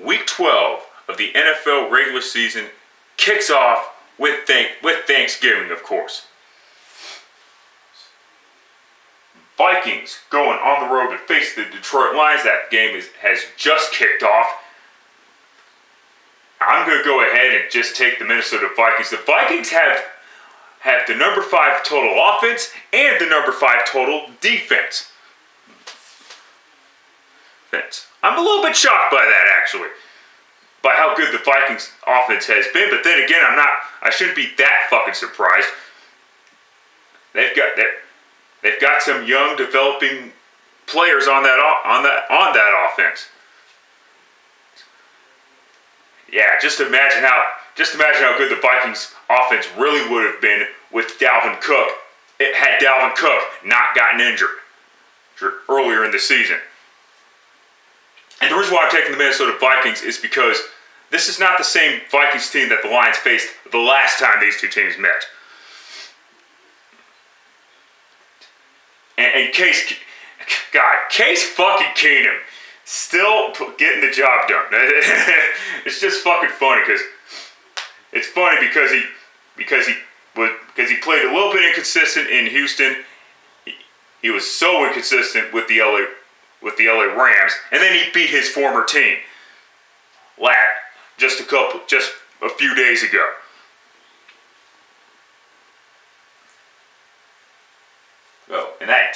Week 12 of the NFL regular season kicks off with Thanksgiving, of course. Vikings going on the road to face the Detroit Lions. That game has just kicked off. I'm going to go ahead and just take the Minnesota Vikings. The Vikings have the number 5 total offense and the number 5 total defense. I'm a little bit shocked by that, actually, by how good the Vikings offense has been. But then again, I shouldn't be that fucking surprised. They've got some young, developing players on that offense. Yeah, just imagine how good the Vikings offense really would have been with Dalvin Cook. Had Dalvin Cook not gotten injured earlier in the season. And the reason why I'm taking the Minnesota Vikings is because this is not the same Vikings team that the Lions faced the last time these two teams met. And Case fucking Keenum still getting the job done. It's just fucking funny because he played a little bit inconsistent in Houston. He was so inconsistent with the LA Rams, and then he beat his former team just a few days ago. Oh, and that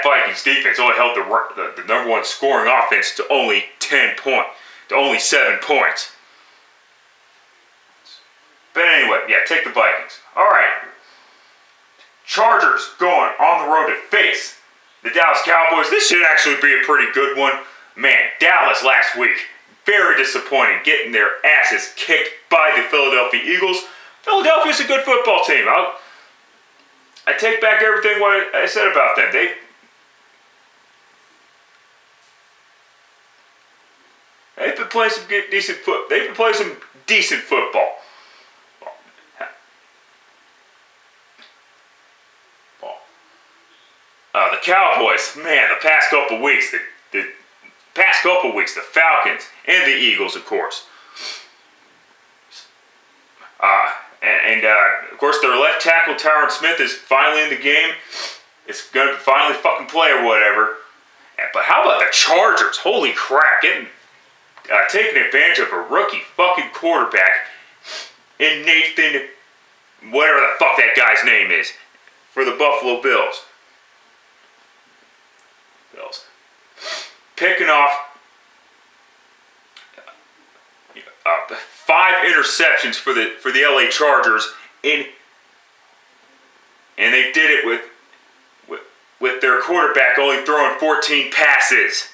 Vikings defense only held the number 1 scoring offense to only 7 points. But anyway, yeah, take the Vikings. All right, Chargers going on the road to face the Dallas Cowboys. This should actually be a pretty good one. Man, Dallas last week, very disappointing, getting their asses kicked by the Philadelphia Eagles. Philadelphia's a good football team. I take back everything what I said about them. They've been playing some decent football. The Cowboys, man, the past couple weeks, the Falcons and the Eagles, of course. Of course, their left tackle, Tyron Smith, is finally in the game. It's going to finally fucking play or whatever. But how about the Chargers? Holy crap, taking advantage of a rookie fucking quarterback in Nathan, whatever the fuck that guy's name is, for the Buffalo Bills. Picking off 5 interceptions for the LA Chargers, and they did it with their quarterback only throwing 14 passes.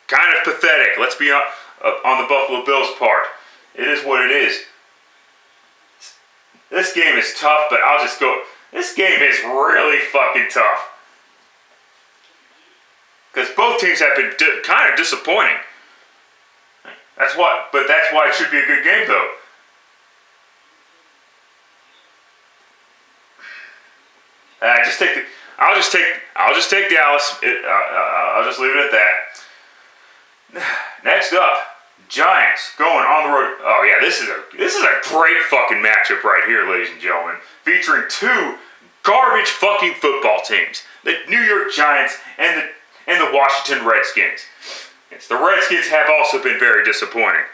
Kind of pathetic. Let's be on the Buffalo Bills' part. It is what it is. This game is tough, but I'll just go. This game is really fucking tough. Because both teams have been kind of disappointing. That's why it should be a good game, though. I'll just take Dallas. I'll just leave it at that. Next up, Giants going on the road. Oh yeah, this is a great fucking matchup right here, ladies and gentlemen, featuring 2 garbage fucking football teams: the New York Giants and the Washington Redskins. Yes, the Redskins have also been very disappointing.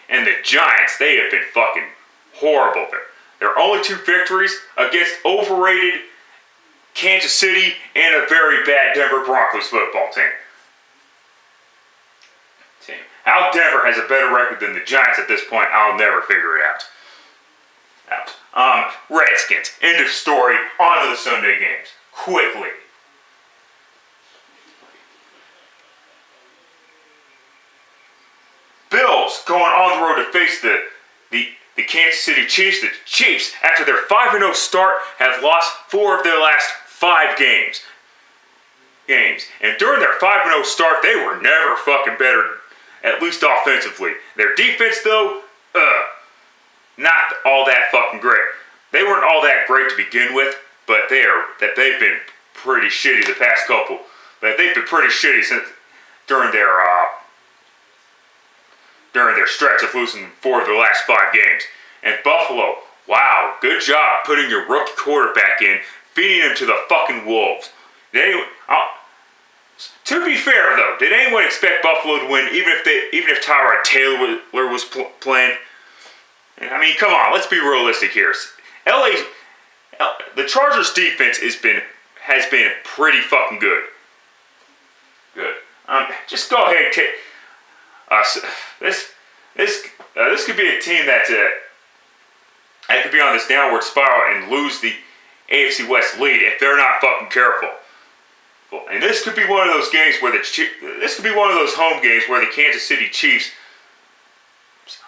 And the Giants, they have been fucking horrible. Their only 2 victories against overrated Kansas City and a very bad Denver Broncos football team. How Denver has a better record than the Giants at this point, I'll never figure it out. Redskins, end of story. On to the Sunday games. Quickly. Bills going on the road to face the Kansas City Chiefs. The Chiefs, after their 5-0 start, have lost 4 of their last 5 games. And during their 5-0 start, they were never fucking better, at least offensively. Their defense, though, not all that fucking great. They weren't all that great to begin with, but they've been pretty shitty the past couple. But they've been pretty shitty during their stretch of losing 4 of their last 5 games. And Buffalo, wow, good job putting your rookie quarterback in, feeding him to the fucking wolves. To be fair though, did anyone expect Buffalo to win even if Tyrod Taylor was playing? I mean, come on, let's be realistic here. The Chargers defense has been pretty fucking good. Just go ahead and take this could be a team that could be on this downward spiral and lose the AFC West lead if they're not fucking careful. And this could be one of those games where this could be one of those home games where the Kansas City Chiefs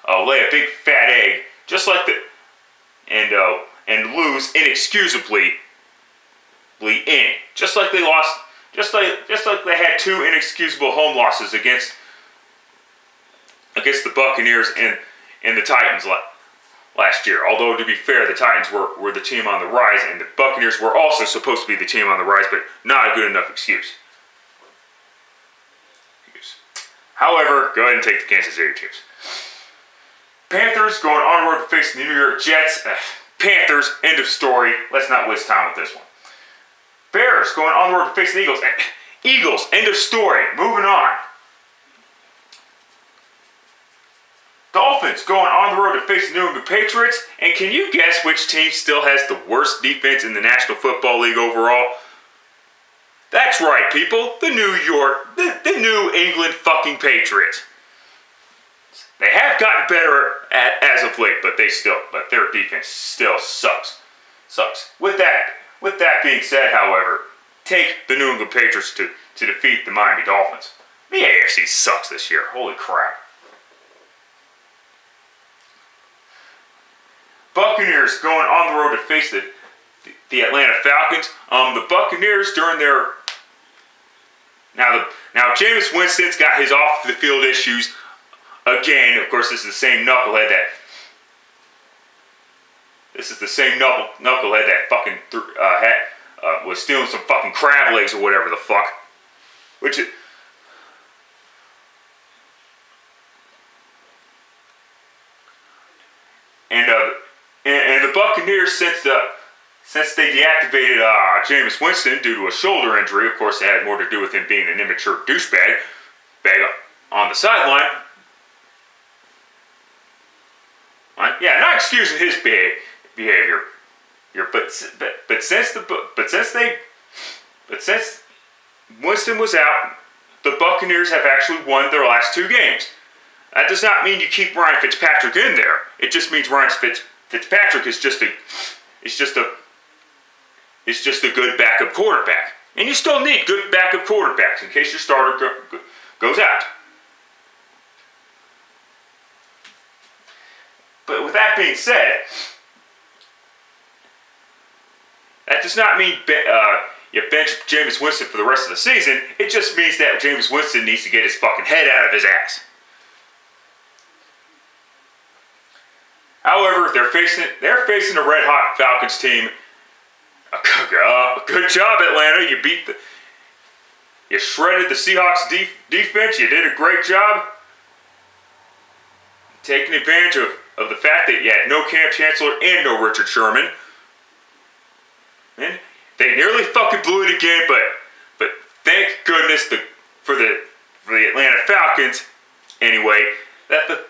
lay a big fat egg, and lose inexcusably just like they lost, just like they had 2 inexcusable home losses against the Buccaneers and the Titans last year. Although, to be fair, the Titans were the team on the rise, and the Buccaneers were also supposed to be the team on the rise, but not a good enough excuse. However, go ahead and take the Kansas City Chiefs. Panthers going onward to face the New York Jets. Panthers, end of story. Let's not waste time with this one. Bears going onward to face the Eagles. Eagles, end of story. Moving on. Dolphins going on the road to face the New England Patriots. And can you guess which team still has the worst defense in the National Football League overall? That's right, people. The New England fucking Patriots. They have gotten better as of late, but their defense still sucks. With that being said, however, take the New England Patriots to defeat the Miami Dolphins. The AFC sucks this year. Holy crap. Buccaneers going on the road to face the Atlanta Falcons. The Buccaneers during their now Jameis Winston's got his off the field issues again. Of course, this is the same knucklehead that fucking was stealing some fucking crab legs or whatever the fuck. And the Buccaneers, since they deactivated Jameis Winston due to a shoulder injury, of course, it had more to do with him being an immature douchebag on the sideline. Yeah, not excusing his behavior. But since Winston was out, the Buccaneers have actually won their last 2 games. That does not mean you keep Ryan Fitzpatrick in there. It just means Ryan Fitzpatrick is just a good backup quarterback, and you still need good backup quarterbacks in case your starter goes out. But with that being said, that does not mean you bench Jameis Winston for the rest of the season. It just means that Jameis Winston needs to get his fucking head out of his ass. However, they're facing a red-hot Falcons team. Good job, Atlanta. You shredded the Seahawks defense. You did a great job taking advantage of the fact that you had no Cam Chancellor and no Richard Sherman. And they nearly fucking blew it again, but thank goodness for the Atlanta Falcons, anyway, that the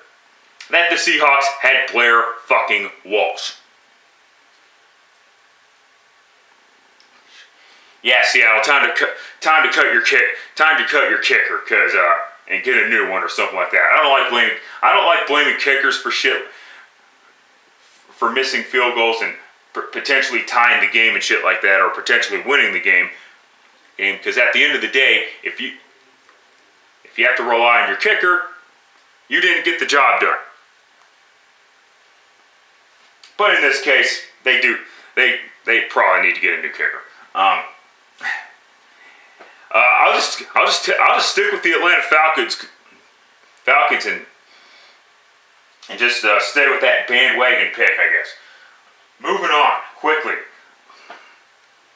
Seahawks had Blair fucking Walsh. Yeah, Seattle, time to cut your kicker, and get a new one or something like that. I don't like blaming kickers for missing field goals and potentially tying the game and shit like that, or potentially winning the game. Because at the end of the day, if you have to rely on your kicker, you didn't get the job done. But in this case, they do. They probably need to get a new kicker. I'll just stick with the Atlanta Falcons and just stay with that bandwagon pick, I guess. Moving on quickly.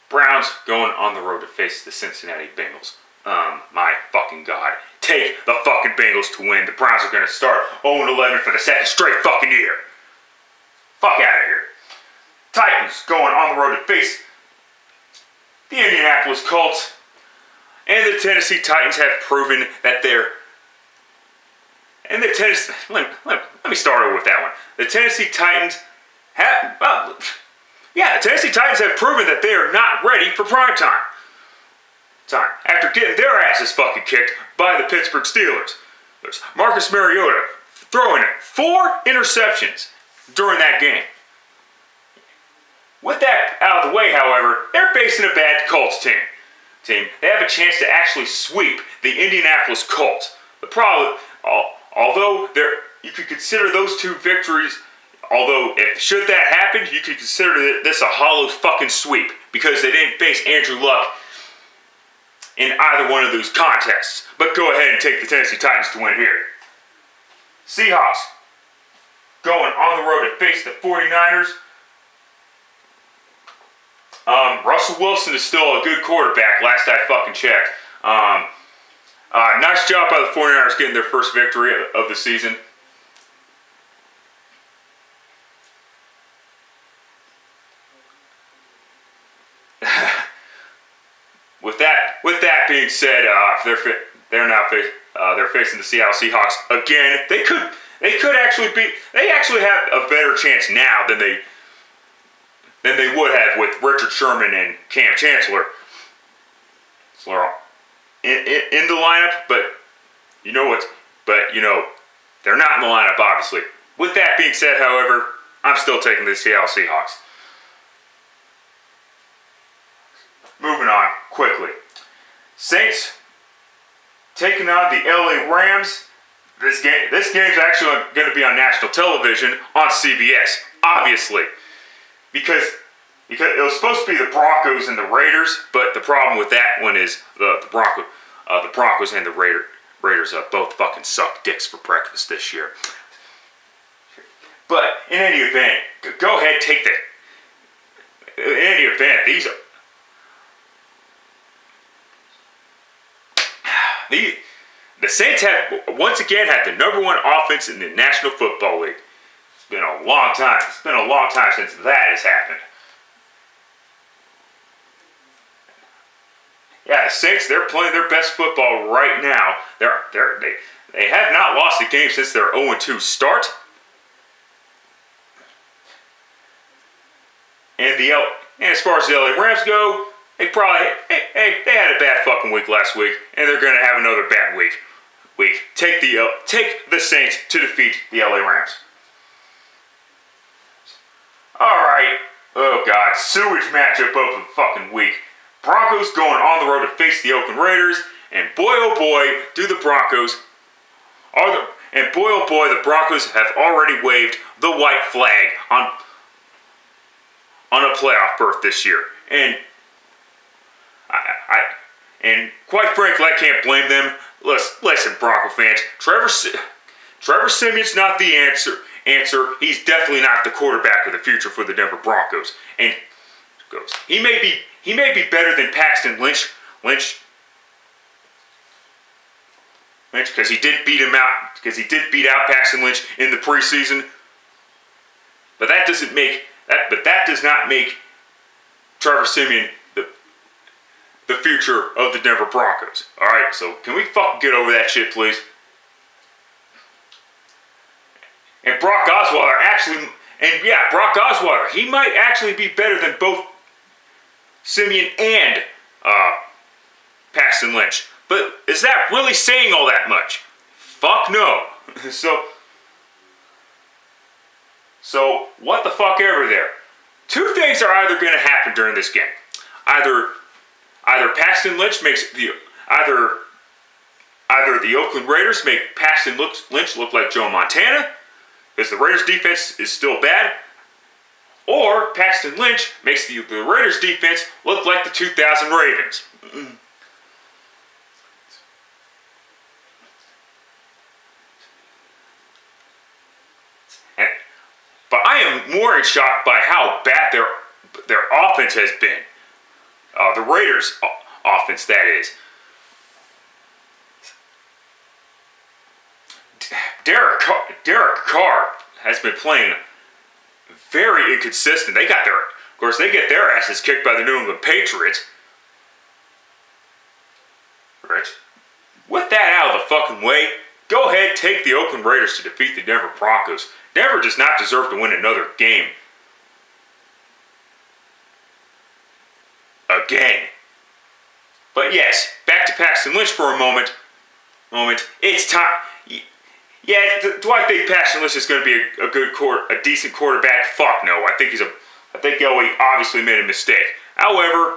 Browns going on the road to face the Cincinnati Bengals. My fucking God. take the fucking Bengals to win. The Browns are going to start 0-11 for the second straight fucking year. Fuck out of here. Titans going on the road to face the Indianapolis Colts. And the Tennessee Titans have proven that they're... And the Tennessee... Let me start over with that one. The Tennessee Titans have... Well, yeah, the Tennessee Titans have proven that they are not ready for prime time. After getting their asses fucking kicked by the Pittsburgh Steelers. There's Marcus Mariota throwing 4 interceptions during that game. With that out of the way, however, they're facing a bad Colts team. They have a chance to actually sweep the Indianapolis Colts. The problem, although you could consider those 2 victories, should that happen, you could consider this a hollow fucking sweep because they didn't face Andrew Luck in either one of those contests. But go ahead and take the Tennessee Titans to win here. Seahawks going on the road to face the 49ers. Russell Wilson is still a good quarterback, last I fucking checked. Nice job by the 49ers getting their first victory of the season. With that being said, they're facing the Seattle Seahawks again. They actually have a better chance now than they would have with Richard Sherman and Cam Chancellor in the lineup. But they're not in the lineup, obviously. With that being said, however, I'm still taking the Seattle Seahawks. Moving on quickly. Saints taking on the LA Rams. This game's actually going to be on national television on CBS, obviously. Because it was supposed to be the Broncos and the Raiders, but the problem with that one is the Broncos and the Raiders both fucking suck dicks for breakfast this year. But in any event, go ahead, take the. In any event, the Saints have once again had the #1 offense in the National Football League. It's been a long time. It's been a long time since that has happened. Yeah, the Saints, they're playing their best football right now. They have not lost a game since their 0-2 start. And as far as the LA Rams go, they had a bad fucking week last week, and they're going to have another bad week. Take the Saints to defeat the LA Rams. Alright. Oh god, sewage matchup of the fucking week. Broncos going on the road to face the Oakland Raiders, and boy oh boy, the Broncos have already waved the white flag on a playoff berth this year. And quite frankly, I can't blame them. Listen, Bronco fans, Trevor Siemian's not the answer. He's definitely not the quarterback of the future for the Denver Broncos. And he may be better than Paxton Lynch, because he did beat him out. Because he did beat out Paxton Lynch in the preseason. But that does not make Trevor Siemian the future of the Denver Broncos. All right, so can we fucking get over that shit, please? And Brock Osweiler he might actually be better than both Siemian and Paxton Lynch. But is that really saying all that much? Fuck no. So what the fuck ever there. 2 things are either going to happen during this game. Either Paxton Lynch makes either the Oakland Raiders make Paxton Lynch look like Joe Montana, because the Raiders defense is still bad, or Paxton Lynch makes the Raiders defense look like the 2000 Ravens. But I am more in shock by how bad their offense has been. The Raiders' offense, that is. Derek Carr has been playing very inconsistent. They get their asses kicked by the New England Patriots. Rich, with that out of the fucking way, go ahead, take the Oakland Raiders to defeat the Denver Broncos. Denver does not deserve to win another game. Again. But yes, back to Paxton Lynch for a moment. It's time. Yeah, do I think Paxton Lynch is going to be a decent quarterback? Fuck no. I think he obviously made a mistake. However,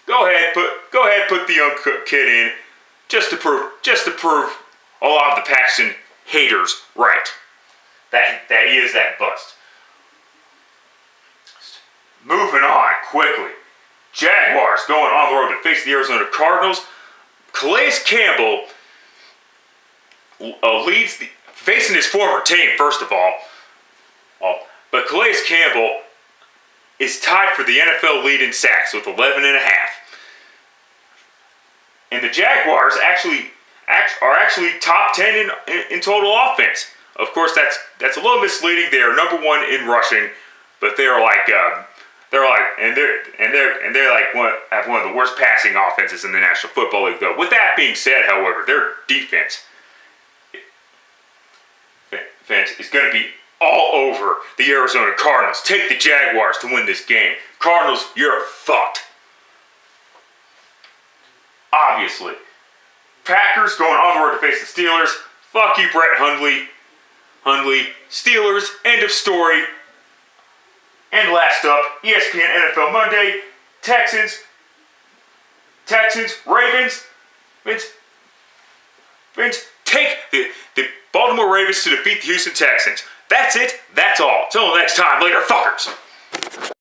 go ahead, put the young kid in just to prove a lot of the Paxton haters right. That he is that bust. Moving on quickly. Jaguars going on the road to face the Arizona Cardinals. Calais Campbell facing his former team, first of all. But Calais Campbell is tied for the NFL lead in sacks with 11.5. And the Jaguars are actually top 10 in total offense. Of course, that's a little misleading. They are number 1 in rushing, but they're like one of the worst passing offenses in the National Football League. Though, with that being said, however, their defense is going to be all over the Arizona Cardinals. Take the Jaguars to win this game. Cardinals, you're fucked. Obviously. Packers going on the road to face the Steelers. Fuck you, Brett Hundley. Steelers, end of story. And last up, ESPN NFL Monday. Texans, Ravens. Vince, take the Baltimore Ravens to defeat the Houston Texans. That's it. That's all. Till next time, later fuckers.